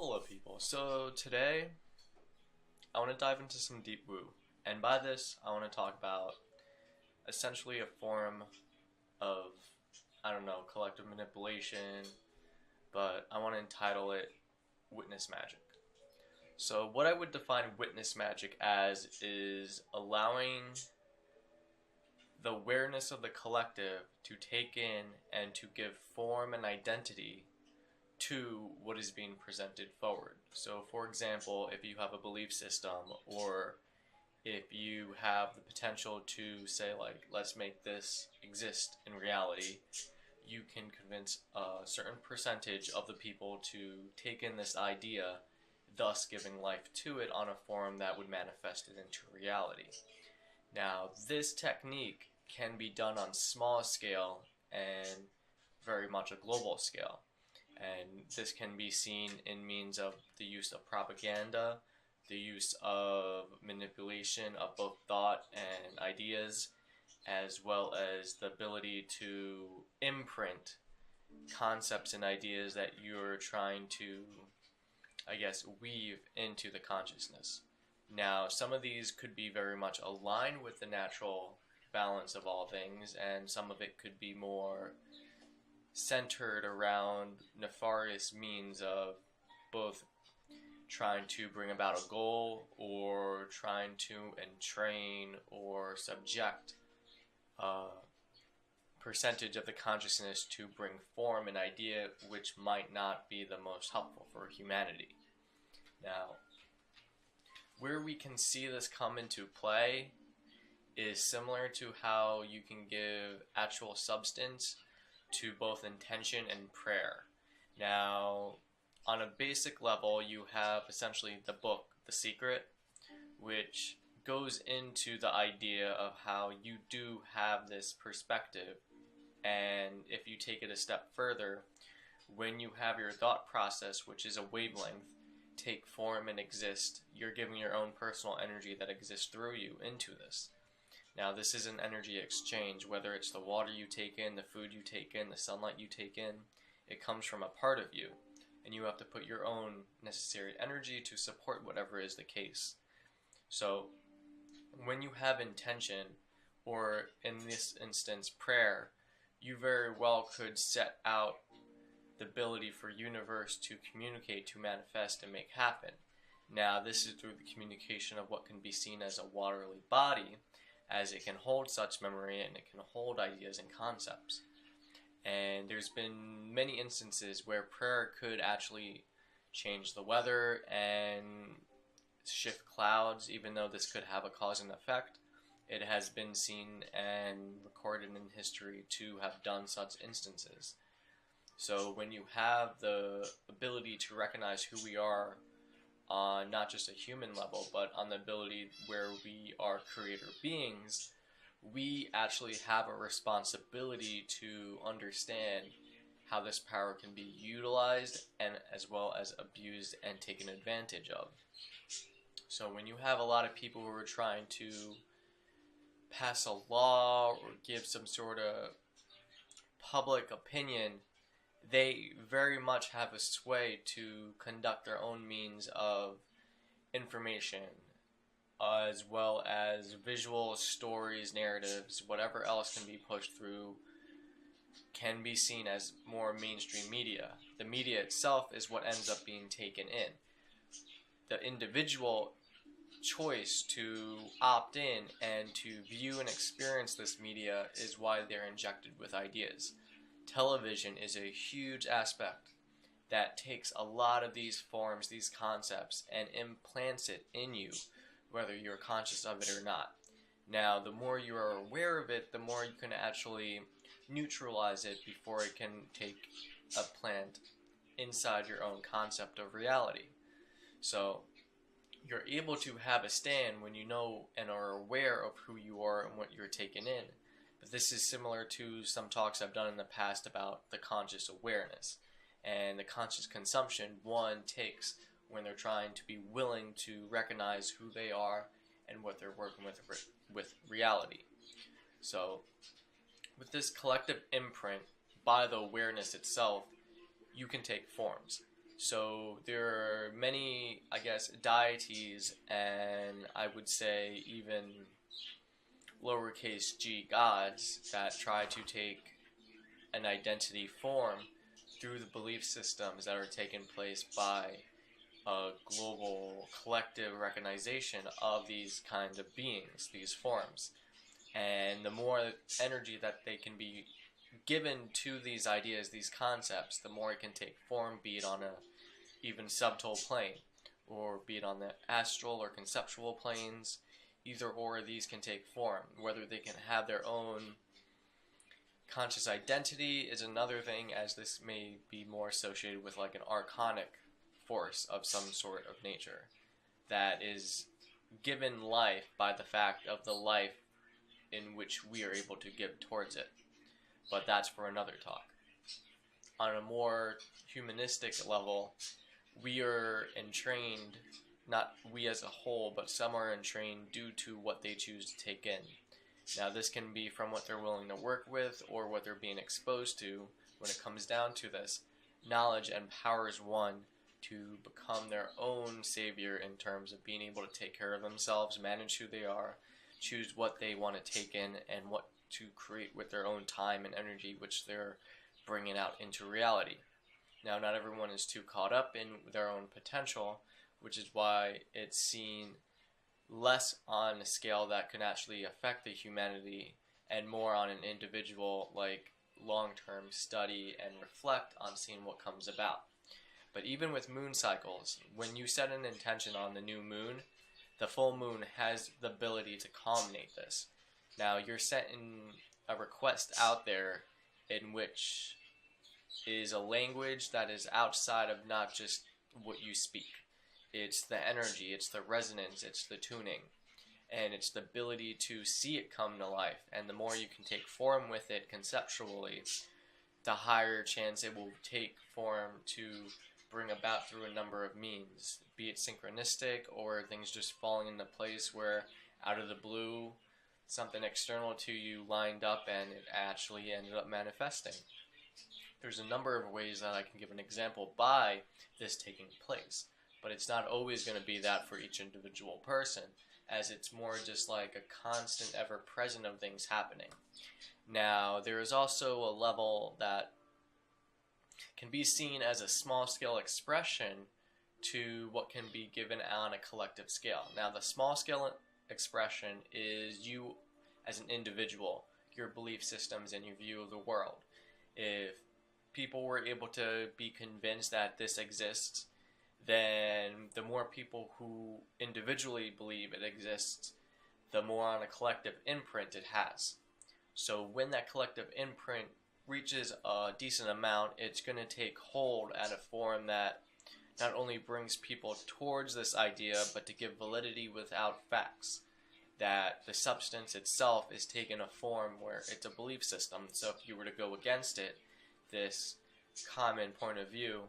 Hello people, so today I want to dive into some deep woo, and by this I want to talk about essentially a form of, I don't know, collective manipulation, but I want to entitle it Witness Magic. So what I would define Witness Magic as is allowing the awareness of the collective to take in and to give form and identity to what is being presented forward. So, for example, if you have a belief system, or if you have the potential to say, like, let's make this exist in reality, you can convince a certain percentage of the people to take in this idea, thus giving life to it on a form that would manifest it into reality. Now, this technique can be done on small scale and very much a global scale. And this can be seen in means of the use of propaganda, the use of manipulation of both thought and ideas, as well as the ability to imprint concepts and ideas that you're trying to, I guess, weave into the consciousness. Now, some of these could be very much aligned with the natural balance of all things, and some of it could be more centered around nefarious means of both trying to bring about a goal or trying to entrain or subject a percentage of the consciousness to bring form an idea which might not be the most helpful for humanity. Now, where we can see this come into play is similar to how you can give actual substance to both intention and prayer. Now, on a basic level, you have essentially the book, The Secret, which goes into the idea of how you do have this perspective, and if you take it a step further, when you have your thought process, which is a wavelength, take form and exist, you're giving your own personal energy that exists through you into this. Now, this is an energy exchange, whether it's the water you take in, the food you take in, the sunlight you take in. It comes from a part of you, and you have to put your own necessary energy to support whatever is the case. So, when you have intention, or in this instance, prayer, you very well could set out the ability for universe to communicate, to manifest, and make happen. Now, this is through the communication of what can be seen as a watery body, as it can hold such memory and it can hold ideas and concepts. And there's been many instances where prayer could actually change the weather and shift clouds, even though this could have a cause and effect. It has been seen and recorded in history to have done such instances. So when you have the ability to recognize who we are on not just a human level, but on the ability where we are creator beings, we actually have a responsibility to understand how this power can be utilized and as well as abused and taken advantage of. So when you have a lot of people who are trying to pass a law or give some sort of public opinion, they very much have a sway to conduct their own means of information, as well as visual stories, narratives, whatever else can be pushed through, can be seen as more mainstream media. The media itself is what ends up being taken in. The individual choice to opt in and to view and experience this media is why they're injected with ideas. Television is a huge aspect that takes a lot of these forms, these concepts, and implants it in you, whether you're conscious of it or not. Now, the more you are aware of it, the more you can actually neutralize it before it can take a plant inside your own concept of reality. So, you're able to have a stand when you know and are aware of who you are and what you're taking in. But this is similar to some talks I've done in the past about the conscious awareness and the conscious consumption one takes when they're trying to be willing to recognize who they are and what they're working with reality. So, with this collective imprint by the awareness itself, you can take forms. So there are many, I guess, deities, and I would say even lowercase g gods that try to take an identity form through the belief systems that are taking place by a global collective recognition of these kinds of beings, these forms. And the more energy that they can be given to these ideas, these concepts, the more it can take form, be it on a even subtotal plane, or be it on the astral or conceptual planes. Either or these can take form. Whether they can have their own conscious identity is another thing, as this may be more associated with like an archonic force of some sort of nature that is given life by the fact of the life in which we are able to give towards it. But that's for another talk. On a more humanistic level, we are entrained, not we as a whole, but some are entrained due to what they choose to take in. Now this can be from what they're willing to work with or what they're being exposed to. When it comes down to this, knowledge empowers one to become their own savior in terms of being able to take care of themselves, manage who they are, choose what they want to take in, and what to create with their own time and energy, which they're bringing out into reality. Now, not everyone is too caught up in their own potential, which is why it's seen less on a scale that can actually affect the humanity and more on an individual, like, long-term study and reflect on seeing what comes about. But even with moon cycles, when you set an intention on the new moon, the full moon has the ability to culminate this. Now, you're setting a request out there in which is a language that is outside of not just what you speak. It's the energy, it's the resonance, it's the tuning, and it's the ability to see it come to life. And the more you can take form with it conceptually, the higher chance it will take form to bring about through a number of means, be it synchronistic or things just falling into place where out of the blue something external to you lined up and it actually ended up manifesting. There's a number of ways that I can give an example by this taking place, but it's not always going to be that for each individual person, as it's more just like a constant ever present of things happening. Now, there is also a level that can be seen as a small scale expression to what can be given on a collective scale. Now, the small scale expression is you as an individual, your belief systems and your view of the world. If people were able to be convinced that this exists, then the more people who individually believe it exists, the more on a collective imprint it has. So when that collective imprint reaches a decent amount, it's going to take hold at a form that not only brings people towards this idea, but to give validity without facts. That the substance itself is taking a form where it's a belief system. So if you were to go against it, this common point of view,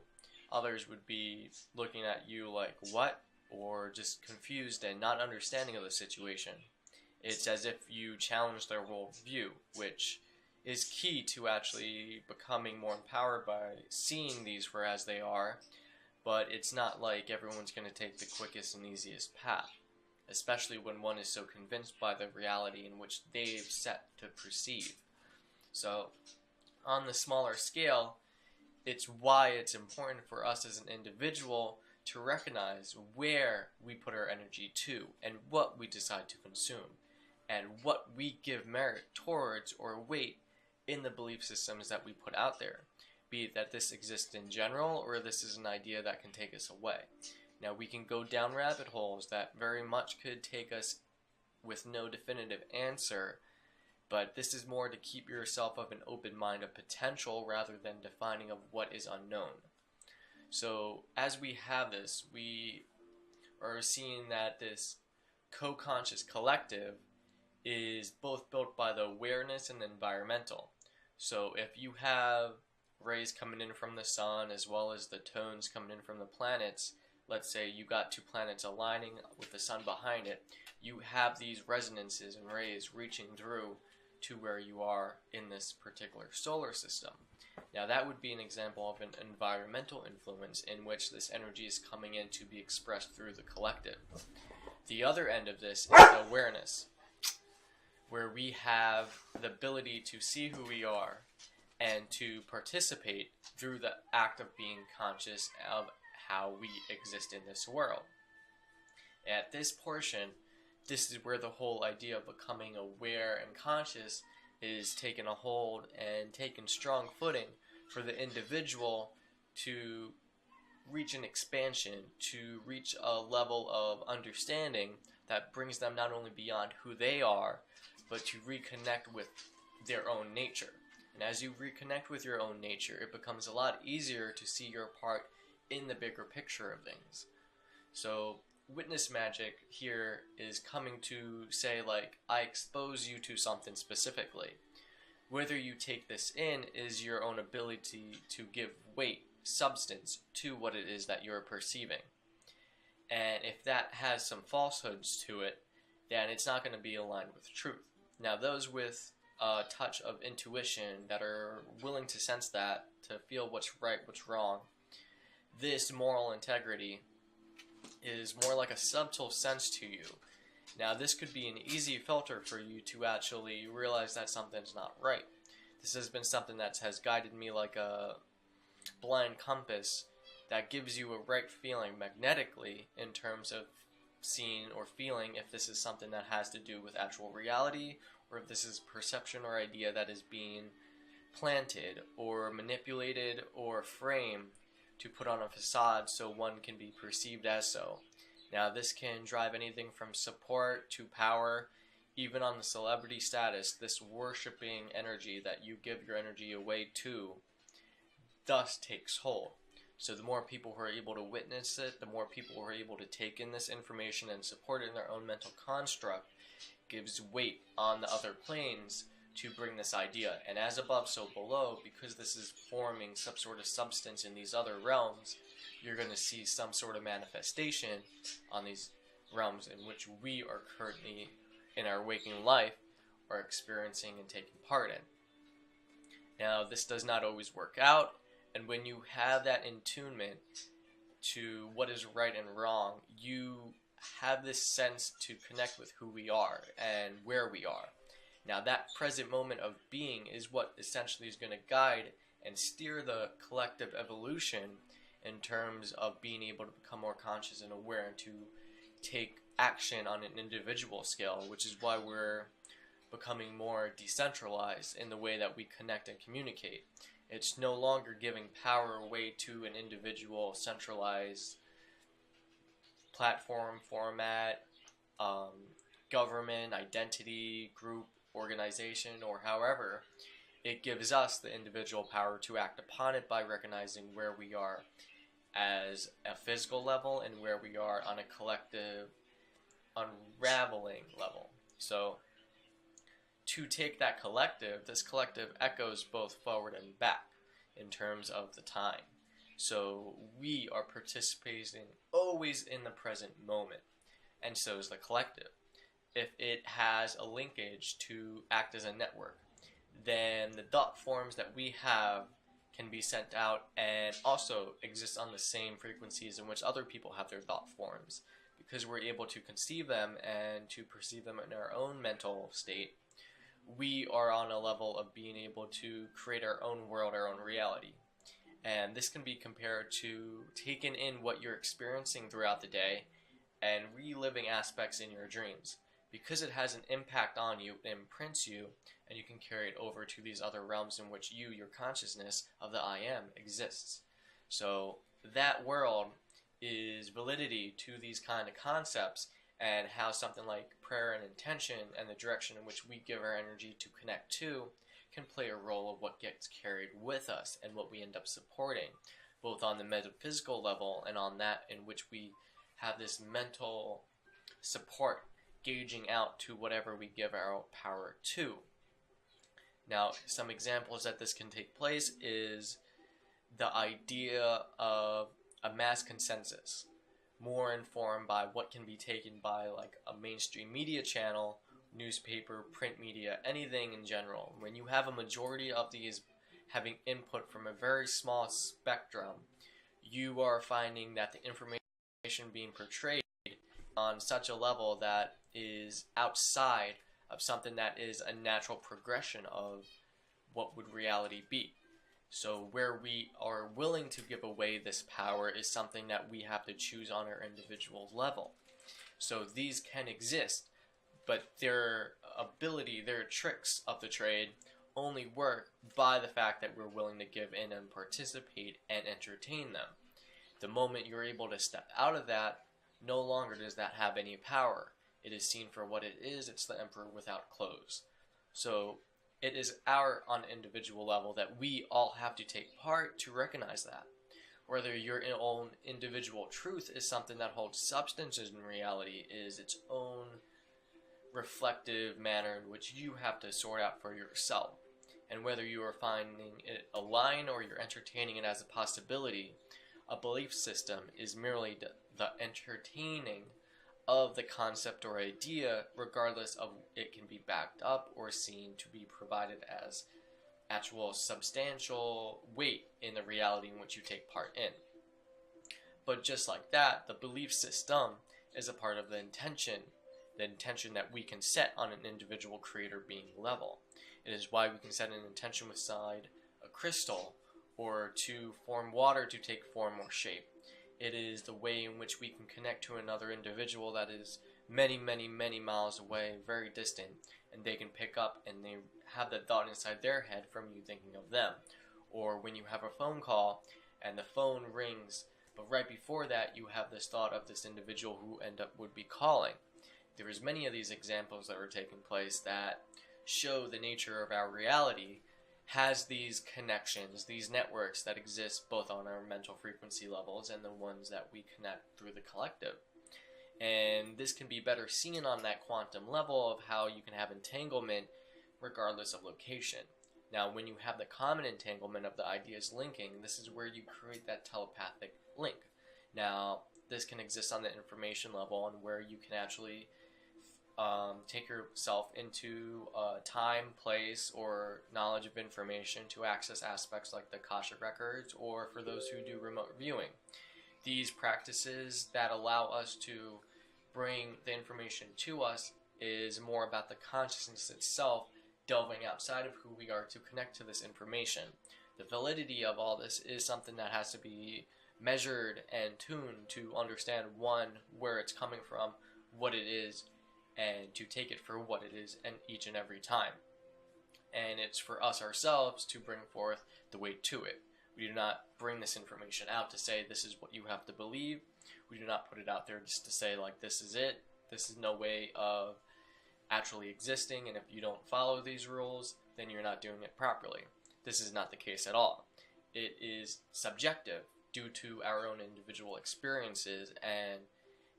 others would be looking at you like, what? Or just confused and not understanding of the situation. It's as if you challenge their worldview, which is key to actually becoming more empowered by seeing these for as they are, but it's not like everyone's going to take the quickest and easiest path, especially when one is so convinced by the reality in which they've set to perceive. So, on the smaller scale, it's why it's important for us as an individual to recognize where we put our energy to and what we decide to consume and what we give merit towards or weight in the belief systems that we put out there, be it that this exists in general or this is an idea that can take us away. Now, we can go down rabbit holes that very much could take us with no definitive answer, but this is more to keep yourself of an open mind of potential rather than defining of what is unknown. So as we have this, we are seeing that this co-conscious collective is both built by the awareness and the environmental. So if you have rays coming in from the sun as well as the tones coming in from the planets, let's say you got two planets aligning with the sun behind it, you have these resonances and rays reaching through to where you are in this particular solar system. Now that would be an example of an environmental influence in which this energy is coming in to be expressed through the collective. The other end of this is the awareness, where we have the ability to see who we are and to participate through the act of being conscious of how we exist in this world. At this portion, this is where the whole idea of becoming aware and conscious is taking a hold and taking strong footing for the individual to reach an expansion, to reach a level of understanding that brings them not only beyond who they are, but to reconnect with their own nature. And as you reconnect with your own nature, it becomes a lot easier to see your part in the bigger picture of things. So Witness Magick here is coming to say, like, I expose you to something specifically. Whether you take this in is your own ability to give weight, substance to what it is that you're perceiving. And if that has some falsehoods to it, then it's not going to be aligned with truth. Now, those with a touch of intuition that are willing to sense that, to feel what's right, what's wrong, this moral integrity is more like a subtle sense to you. Now, this could be an easy filter for you to actually realize that something's not right. This has been something that has guided me like a blind compass that gives you a right feeling magnetically in terms of seeing or feeling if this is something that has to do with actual reality, or if this is perception or idea that is being planted or manipulated or framed to put on a facade so one can be perceived as so. Now, this can drive anything from support to power, even on the celebrity status. This worshipping energy that you give your energy away to thus takes hold. So the more people who are able to witness it, the more people who are able to take in this information and support it in their own mental construct, gives weight on the other planes to bring this idea. And as above, so below, because this is forming some sort of substance in these other realms, you're going to see some sort of manifestation on these realms in which we are currently, in our waking life, are experiencing and taking part in. Now, this does not always work out, and when you have that attunement to what is right and wrong, you have this sense to connect with who we are and where we are. Now, that present moment of being is what essentially is going to guide and steer the collective evolution in terms of being able to become more conscious and aware and to take action on an individual scale, which is why we're becoming more decentralized in the way that we connect and communicate. It's no longer giving power away to an individual centralized platform, format, government, identity, group, organization, or however. It gives us the individual power to act upon it by recognizing where we are as a physical level and where we are on a collective unraveling level. So to take that collective, this collective echoes both forward and back in terms of the time. So we are participating always in the present moment, and so is the collective. If it has a linkage to act as a network, then the thought forms that we have can be sent out and also exist on the same frequencies in which other people have their thought forms. Because we're able to conceive them and to perceive them in our own mental state, we are on a level of being able to create our own world, our own reality. And this can be compared to taking in what you're experiencing throughout the day and reliving aspects in your dreams. Because it has an impact on you, it imprints you, and you can carry it over to these other realms in which you, your consciousness of the I am, exists. So that world is validity to these kind of concepts, and how something like prayer and intention and the direction in which we give our energy to connect to can play a role of what gets carried with us and what we end up supporting, both on the metaphysical level and on that in which we have this mental support gauging out to whatever we give our power to. Now, some examples that this can take place is the idea of a mass consensus, more informed by what can be taken by like a mainstream media channel newspaper, print media, anything in general. When you have a majority of these having input from a very small spectrum, you are finding that the information being portrayed on such a level that is outside of something that is a natural progression of what would reality be. So where we are willing to give away this power is something that we have to choose on our individual level. So these can exist, but their ability, their tricks of the trade only work by the fact that we're willing to give in and participate and entertain them. The moment you're able to step out of that, no longer does that have any power. It is seen for what it is. It's the emperor without clothes. So it is our on individual level that we all have to take part to recognize that. Whether your own individual truth is something that holds substance in reality is its own reflective manner in which you have to sort out for yourself. And whether you are finding it a line or you're entertaining it as a possibility, a belief system is merely the entertaining of the concept or idea, regardless of it can be backed up or seen to be provided as actual substantial weight in the reality in which you take part in. But just like that, the belief system is a part of the intention that we can set on an individual creator being level. It is why we can set an intention beside a crystal or to form water to take form or shape. It is the way in which we can connect to another individual that is many, many, many miles away, very distant, and they can pick up and they have that thought inside their head from you thinking of them. Or when you have a phone call and the phone rings, but right before that you have this thought of this individual who would be calling. There is many of these examples that are taking place that show the nature of our reality has these connections, these networks that exist both on our mental frequency levels and the ones that we connect through the collective. And this can be better seen on that quantum level of how you can have entanglement regardless of location. Now, when you have the common entanglement of the ideas linking, this is where you create that telepathic link. Now, this can exist on the information level and where you can actually take yourself into time, place, or knowledge of information to access aspects like the Akashic Records, or for those who do remote viewing. These practices that allow us to bring the information to us is more about the consciousness itself delving outside of who we are to connect to this information. The validity of all this is something that has to be measured and tuned to understand, one, where it's coming from, what it is, and to take it for what it is and each and every time. And it's for us ourselves to bring forth the weight to it. We do not bring this information out to say this is what you have to believe. We do not put it out there just to say like this is it. This is no way of actually existing, and if you don't follow these rules, then you're not doing it properly. This is not the case at all. It is subjective due to our own individual experiences, and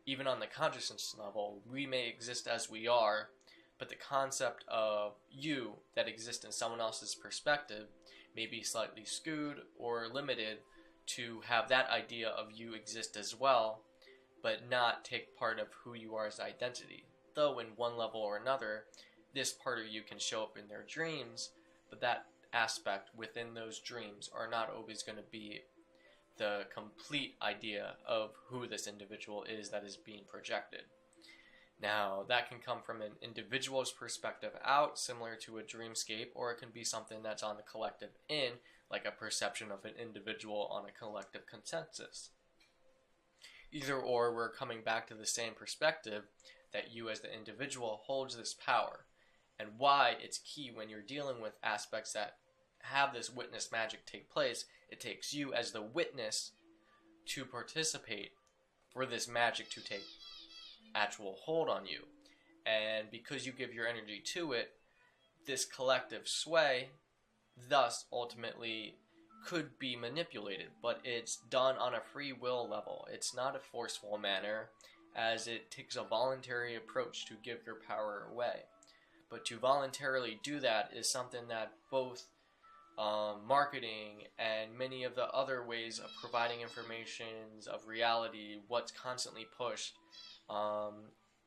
even on the consciousness level, we may exist as we are, but the concept of you that exists in someone else's perspective may be slightly skewed or limited to have that idea of you exist as well, but not take part of who you are as identity. Though in one level or another, this part of you can show up in their dreams, but that aspect within those dreams are not always going to be the complete idea of who this individual is that is being projected. Now, that can come from an individual's perspective out, similar to a dreamscape, or it can be something that's on the collective in, like a perception of an individual on a collective consensus. Either or, we're coming back to the same perspective that you as the individual holds this power, and why it's key when you're dealing with aspects that have this witness magic take place. It takes you as the witness to participate for this magic to take actual hold on you. And because you give your energy to it, this collective sway thus ultimately could be manipulated, but it's done on a free will level. It's not a forceful manner, as it takes a voluntary approach to give your power away. But to voluntarily do that is something that both marketing and many of the other ways of providing information of reality, what's constantly pushed,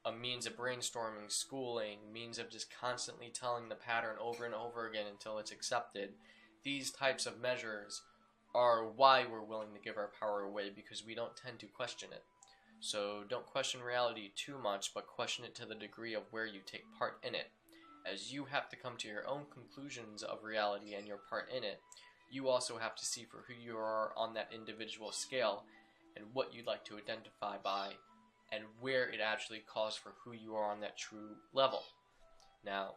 a means of brainstorming, schooling, means of just constantly telling the pattern over and over again until it's accepted. These types of measures are why we're willing to give our power away, because we don't tend to question it. So don't question reality too much, but question it to the degree of where you take part in it. As you have to come to your own conclusions of reality and your part in it, you also have to see for who you are on that individual scale and what you'd like to identify by and where it actually calls for who you are on that true level. Now,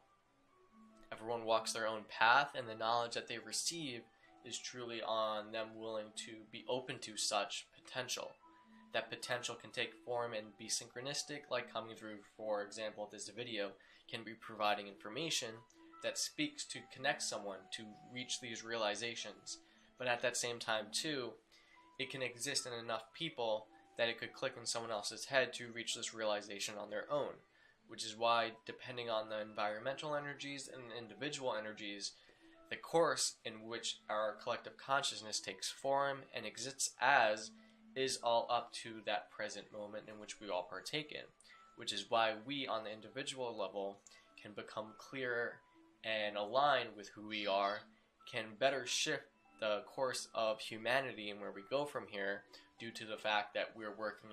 everyone walks their own path, and the knowledge that they receive is truly on them willing to be open to such potential. That potential can take form and be synchronistic, like coming through, for example, this video can be providing information that speaks to connect someone to reach these realizations. But at that same time too, it can exist in enough people that it could click in someone else's head to reach this realization on their own. Which is why, depending on the environmental energies and the individual energies, the course in which our collective consciousness takes form and exists as is all up to that present moment in which we all partake in. Which is why we, on the individual level, can become clearer and aligned with who we are, can better shift the course of humanity and where we go from here, due to the fact that we're working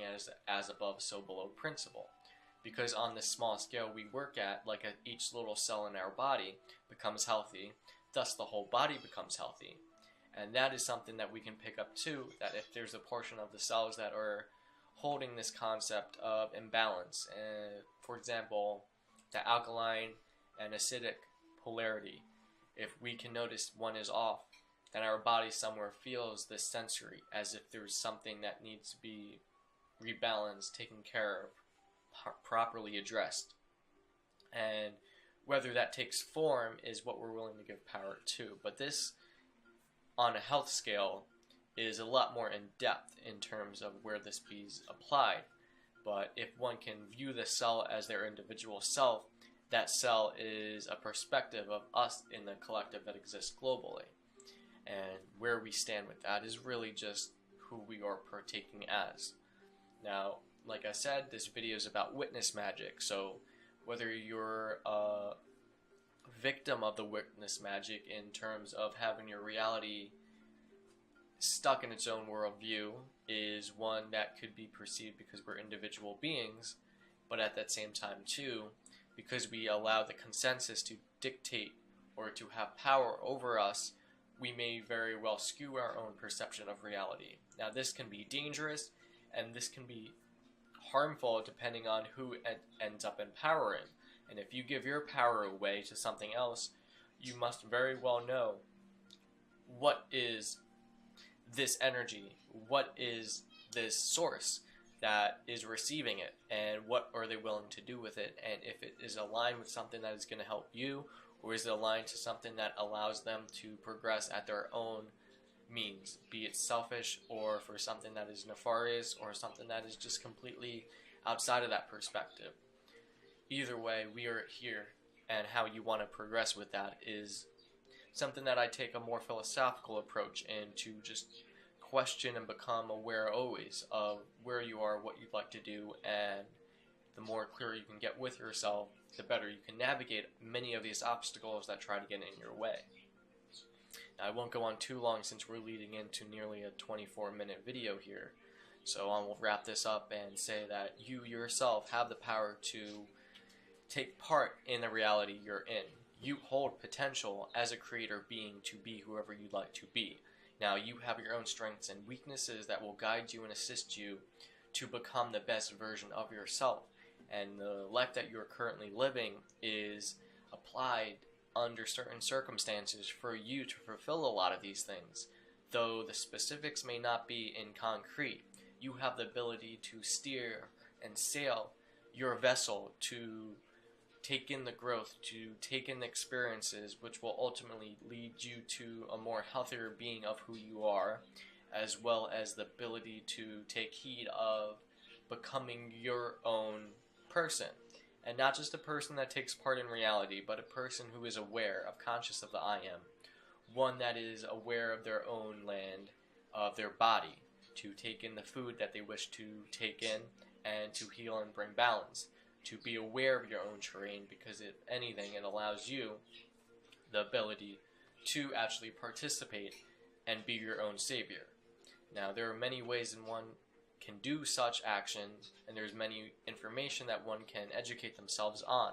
as above, so below principle. Because on this small scale we work at, like each little cell in our body becomes healthy, thus the whole body becomes healthy. And that is something that we can pick up too, that if there's a portion of the cells that are holding this concept of imbalance, for example, the alkaline and acidic polarity, if we can notice one is off, then our body somewhere feels this sensory, as if there's something that needs to be rebalanced, taken care of, properly addressed. And whether that takes form is what we're willing to give power to. But this, on a health scale, is a lot more in depth in terms of where this is applied. But if one can view the cell as their individual self, that cell is a perspective of us in the collective that exists globally. And where we stand with that is really just who we are partaking as. Now, like I said, this video is about witness magic, so whether you're a victim of the witness magic in terms of having your reality stuck in its own worldview is one that could be perceived because we're individual beings, but at that same time too, because we allow the consensus to dictate or to have power over us, we may very well skew our own perception of reality. Now this can be dangerous, and this can be harmful depending on who ends up empowering. And if you give your power away to something else, you must very well know what is this energy, what is this source that is receiving it, and what are they willing to do with it, and if it is aligned with something that is going to help you, or is it aligned to something that allows them to progress at their own means, be it selfish or for something that is nefarious or something that is just completely outside of that perspective. Either way, we are here, and how you want to progress with that is something that I take a more philosophical approach in, to just question and become aware always of where you are, what you'd like to do, and the more clear you can get with yourself, the better you can navigate many of these obstacles that try to get in your way. Now, I won't go on too long since we're leading into nearly a 24-minute video here, so I will wrap this up and say that you yourself have the power to take part in the reality you're in. You hold potential as a creator being to be whoever you'd like to be. Now, you have your own strengths and weaknesses that will guide you and assist you to become the best version of yourself. And the life that you're currently living is applied under certain circumstances for you to fulfill a lot of these things. Though the specifics may not be in concrete, you have the ability to steer and sail your vessel to take in the growth, to take in the experiences, which will ultimately lead you to a more healthier being of who you are, as well as the ability to take heed of becoming your own person. And not just a person that takes part in reality, but a person who is aware, of conscious of the I am. One that is aware of their own land, of their body, to take in the food that they wish to take in, and to heal and bring balance. to be aware of your own terrain, because if anything, it allows you the ability to actually participate and be your own savior. Now, there are many ways in one can do such action, and there's many information that one can educate themselves on,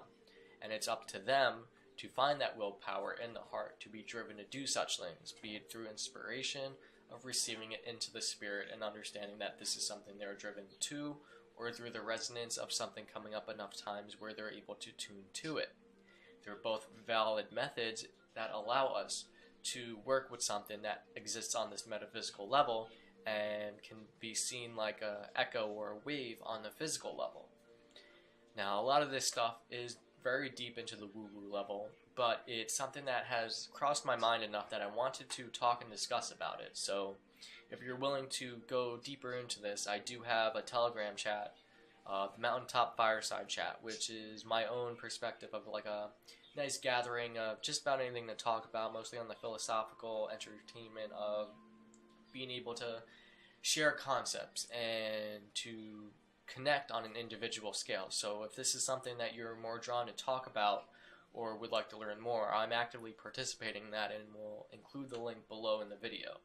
and it's up to them to find that willpower in the heart to be driven to do such things, be it through inspiration of receiving it into the spirit and understanding that this is something they're driven to, or through the resonance of something coming up enough times where they're able to tune to it. They're both valid methods that allow us to work with something that exists on this metaphysical level and can be seen like an echo or a wave on the physical level. Now, a lot of this stuff is very deep into the woo-woo level, but it's something that has crossed my mind enough that I wanted to talk and discuss about it. So if you're willing to go deeper into this, I do have a Telegram chat, the Mountaintop Fireside Chat, which is my own perspective of like a nice gathering of just about anything to talk about, mostly on the philosophical entertainment of being able to share concepts and to connect on an individual scale. So if this is something that you're more drawn to talk about or would like to learn more, I'm actively participating in that and will include the link below in the video.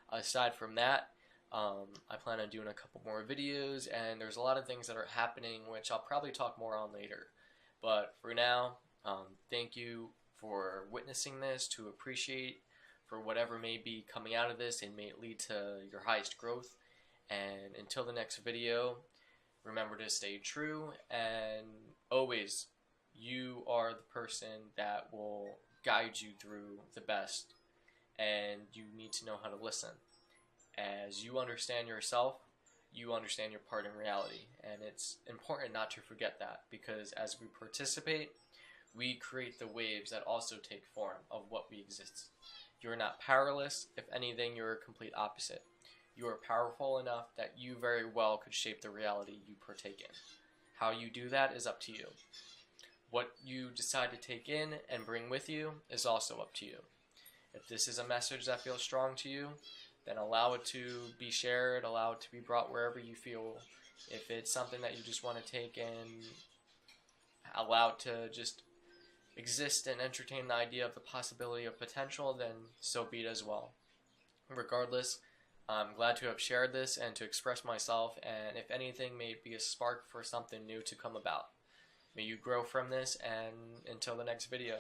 Aside from that, I plan on doing a couple more videos, and there's a lot of things that are happening which I'll probably talk more on later. But for now, thank you for witnessing this, to appreciate for whatever may be coming out of this and may lead to your highest growth. And until the next video, remember to stay true, and always, you are the person that will guide you through the best, and you need to know how to listen. As you understand yourself, you understand your part in reality, and it's important not to forget that, because as we participate, we create the waves that also take form of what we exist. You're not powerless. If anything, you're a complete opposite. You are powerful enough that you very well could shape the reality you partake in. How you do that is up to you. What you decide to take in and bring with you is also up to you. If this is a message that feels strong to you, then allow it to be shared, allow it to be brought wherever you feel. If it's something that you just want to take and allow it to just exist and entertain the idea of the possibility of potential, then so be it as well. Regardless, I'm glad to have shared this and to express myself, and if anything, may it be a spark for something new to come about. May you grow from this, and until the next video,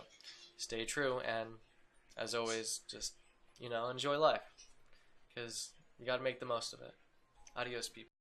stay true, and as always, just, enjoy life, because you gotta make the most of it. Adios, people.